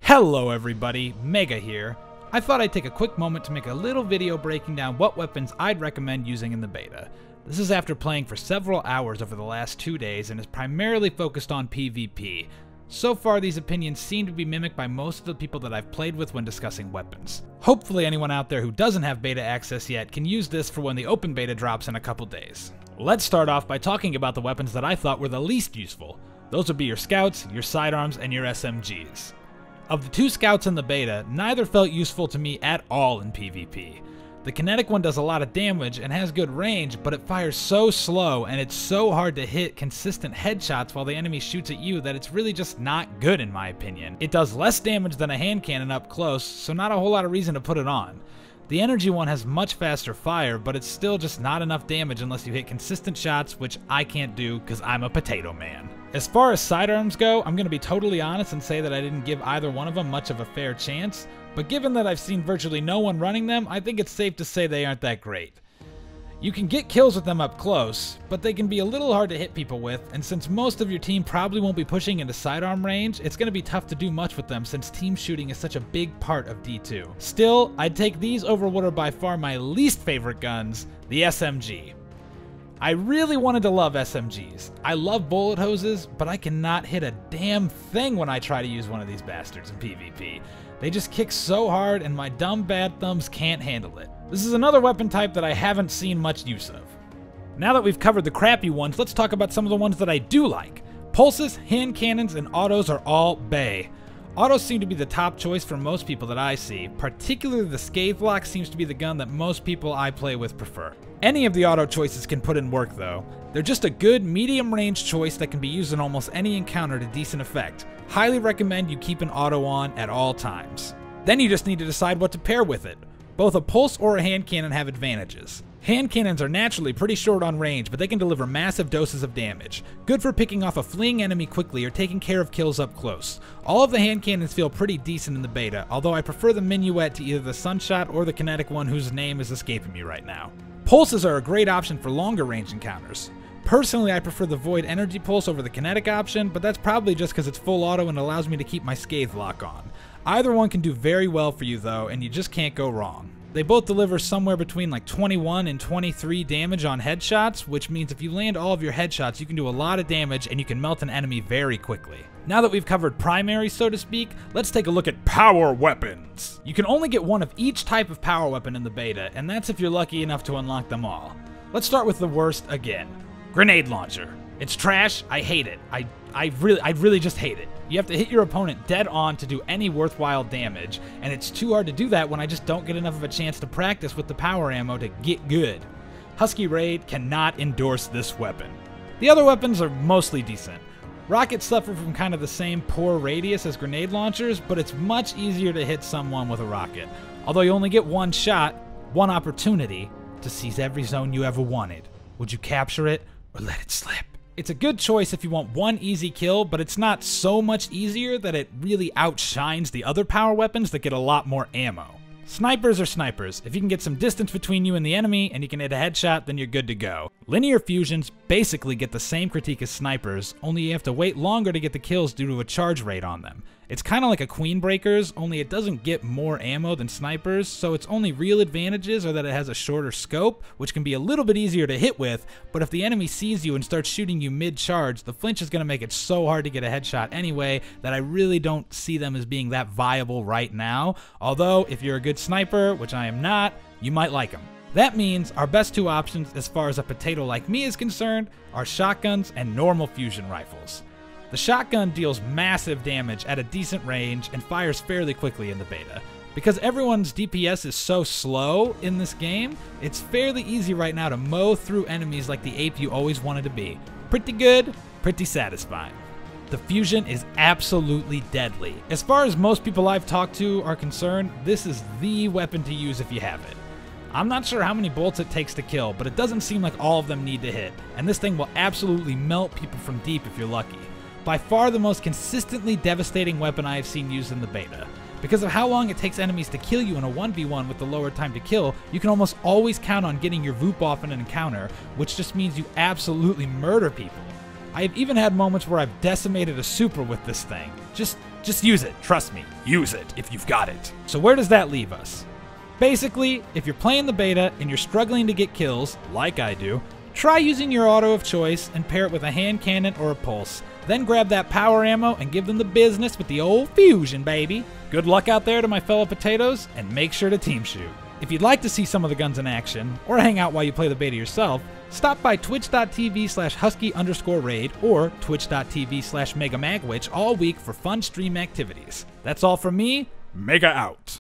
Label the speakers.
Speaker 1: Hello everybody, Mega here. I thought I'd take a quick moment to make a little video breaking down what weapons I'd recommend using in the beta. This is after playing for several hours over the last 2 days and is primarily focused on PvP. So far these opinions seem to be mimicked by most of the people that I've played with when discussing weapons. Hopefully anyone out there who doesn't have beta access yet can use this for when the open beta drops in a couple days. Let's start off by talking about the weapons that I thought were the least useful. Those would be your scouts, your sidearms, and your SMGs. Of the 2 scouts in the beta, neither felt useful to me at all in PvP. The kinetic one does a lot of damage and has good range, but it fires so slow and it's so hard to hit consistent headshots while the enemy shoots at you that it's really just not good in my opinion. It does less damage than a hand cannon up close, so not a whole lot of reason to put it on. The energy one has much faster fire, but it's still just not enough damage unless you hit consistent shots, which I can't do because I'm a potato man. As far as sidearms go, I'm going to be totally honest and say that I didn't give either one of them much of a fair chance, but given that I've seen virtually no one running them, I think it's safe to say they aren't that great. You can get kills with them up close, but they can be a little hard to hit people with, and since most of your team probably won't be pushing into sidearm range, it's going to be tough to do much with them since team shooting is such a big part of D2. Still, I'd take these over what are by far my least favorite guns, the SMG. I really wanted to love SMGs. I love bullet hoses, but I cannot hit a damn thing when I try to use one of these bastards in PvP. They just kick so hard and my dumb bad thumbs can't handle it. This is another weapon type that I haven't seen much use of. Now that we've covered the crappy ones, let's talk about some of the ones that I do like. Pulses, hand cannons, and autos are all bae. Autos seem to be the top choice for most people that I see, particularly the Scathe Lock seems to be the gun that most people I play with prefer. Any of the auto choices can put in work though. They're just a good medium range choice that can be used in almost any encounter to decent effect. Highly recommend you keep an auto on at all times. Then you just need to decide what to pair with it. Both a pulse or a hand cannon have advantages. Hand cannons are naturally pretty short on range, but they can deliver massive doses of damage. Good for picking off a fleeing enemy quickly or taking care of kills up close. All of the hand cannons feel pretty decent in the beta, although I prefer the Minuet to either the Sunshot or the kinetic one whose name is escaping me right now. Pulses are a great option for longer range encounters. Personally, I prefer the Void Energy Pulse over the kinetic option, but that's probably just because it's full auto and allows me to keep my Scathe Lock on. Either one can do very well for you though, and you just can't go wrong. They both deliver somewhere between like 21 and 23 damage on headshots, which means if you land all of your headshots, you can do a lot of damage and you can melt an enemy very quickly. Now that we've covered primary, so to speak, let's take a look at power weapons. You can only get one of each type of power weapon in the beta, and that's if you're lucky enough to unlock them all. Let's start with the worst again. Grenade launcher. It's trash, I hate it. I really just hate it. You have to hit your opponent dead on to do any worthwhile damage, and it's too hard to do that when I just don't get enough of a chance to practice with the power ammo to get good. Husky Raid cannot endorse this weapon. The other weapons are mostly decent. Rockets suffer from kind of the same poor radius as grenade launchers, but it's much easier to hit someone with a rocket. Although you only get one shot, one opportunity, to seize every zone you ever wanted. Would you capture it or let it slip? It's a good choice if you want one easy kill, but it's not so much easier that it really outshines the other power weapons that get a lot more ammo. Snipers are snipers. If you can get some distance between you and the enemy and you can hit a headshot, then you're good to go. Linear fusions basically get the same critique as snipers, only you have to wait longer to get the kills due to a charge rate on them. It's kind of like a Queen Breakers, only it doesn't get more ammo than snipers, so its only real advantages are that it has a shorter scope, which can be a little bit easier to hit with, but if the enemy sees you and starts shooting you mid-charge, the flinch is going to make it so hard to get a headshot anyway that I really don't see them as being that viable right now, although if you're a good sniper, which I am not, you might like them. That means our best 2 options as far as a potato like me is concerned are shotguns and normal fusion rifles. The shotgun deals massive damage at a decent range and fires fairly quickly in the beta. Because everyone's DPS is so slow in this game, it's fairly easy right now to mow through enemies like the ape you always wanted to be. Pretty good, pretty satisfying. The fusion is absolutely deadly. As far as most people I've talked to are concerned, this is the weapon to use if you have it. I'm not sure how many bolts it takes to kill, but it doesn't seem like all of them need to hit, and this thing will absolutely melt people from deep if you're lucky. By far the most consistently devastating weapon I have seen used in the beta. Because of how long it takes enemies to kill you in a 1v1 with the lower time to kill, you can almost always count on getting your VOOP off in an encounter, which just means you absolutely murder people. I have even had moments where I've decimated a super with this thing. Just Just use it, trust me, use it if you've got it. So where does that leave us? Basically, if you're playing the beta and you're struggling to get kills, like I do, try using your auto of choice and pair it with a hand cannon or a pulse. Then grab that power ammo and give them the business with the old fusion, baby. Good luck out there to my fellow potatoes, and make sure to team shoot. If you'd like to see some of the guns in action, or hang out while you play the beta yourself, stop by twitch.tv/husky_raid or twitch.tv/megamagwitch all week for fun stream activities. That's all from me. Mega out.